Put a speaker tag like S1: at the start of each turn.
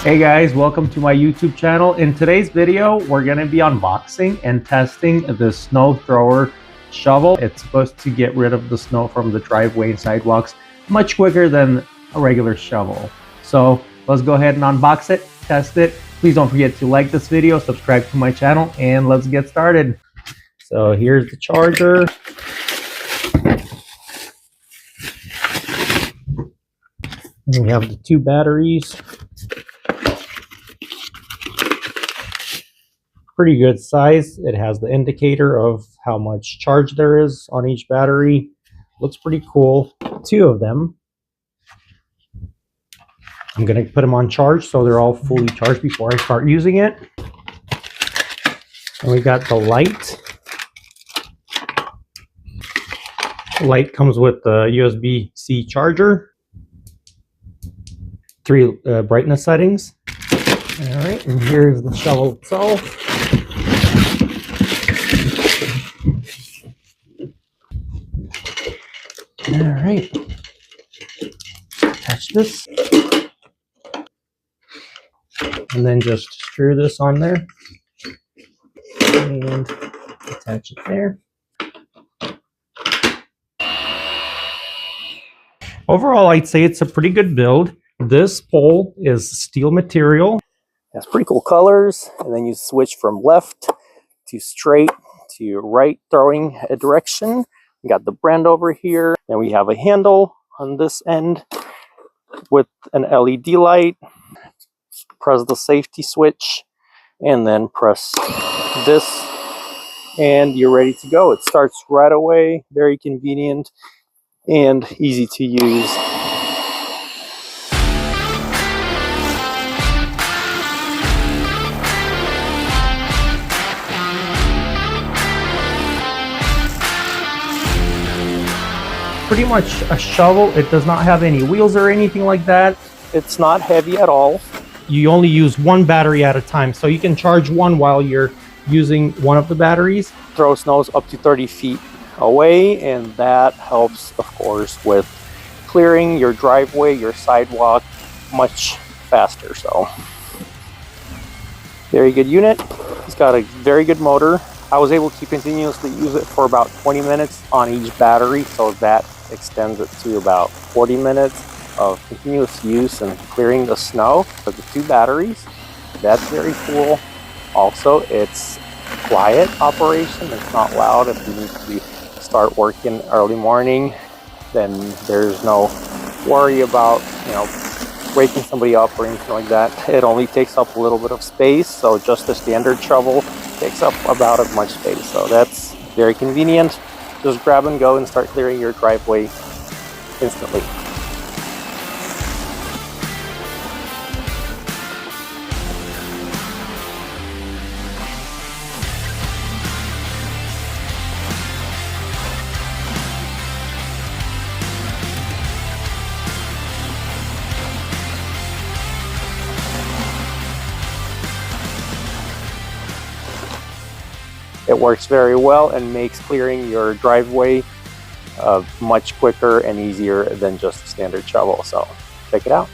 S1: Hey guys, welcome to my YouTube channel. In today's video, we're going to be unboxing and testing the snow thrower shovel. It's supposed to get rid of the snow from the driveway and sidewalks much quicker than a regular shovel. So let's go ahead and unbox it, test it. Please don't forget to like this video, subscribe to my channel, and let's get started. So here's the charger. We have the two batteries. Pretty good size. It has the indicator of how much charge there is on each battery. Looks pretty cool. Two of them. I'm going to put them on charge so they're all fully charged before I start using it. And we got the light. The light comes with the USB-C charger. 3 brightness settings. All right, and here's the shovel itself. All right, attach this, and then just screw this on there, and attach it there. Overall, I'd say it's a pretty good build. This pole is steel material. It has pretty cool colors, and then you switch from left to straight to right throwing a direction. We got the brand over here, and we have a handle on this end with an LED light. Press the safety switch and then press this and you're ready to go. It starts right away, very convenient and easy to use. Pretty much a shovel. It does not have any wheels or anything like that. It's not heavy at all. You only use one battery at a time, so you can charge one while you're using one of the batteries. Throw snows up to 30 feet away, and that helps, of course, with clearing your driveway, your sidewalk much faster. So, very good unit. It's got a very good motor. I was able to continuously use it for about 20 minutes on each battery, so that extends it to about 40 minutes of continuous use and clearing the snow with the 2 batteries. That's very cool. Also, it's quiet operation. It's not loud. If you need to start working early morning, then there's no worry about, waking somebody up or anything like that. It only takes up a little bit of space, so just a standard shovel takes up about as much space. So that's very convenient. Just grab and go and start clearing your driveway instantly. It works very well and makes clearing your driveway much quicker and easier than just a standard shovel. So check it out.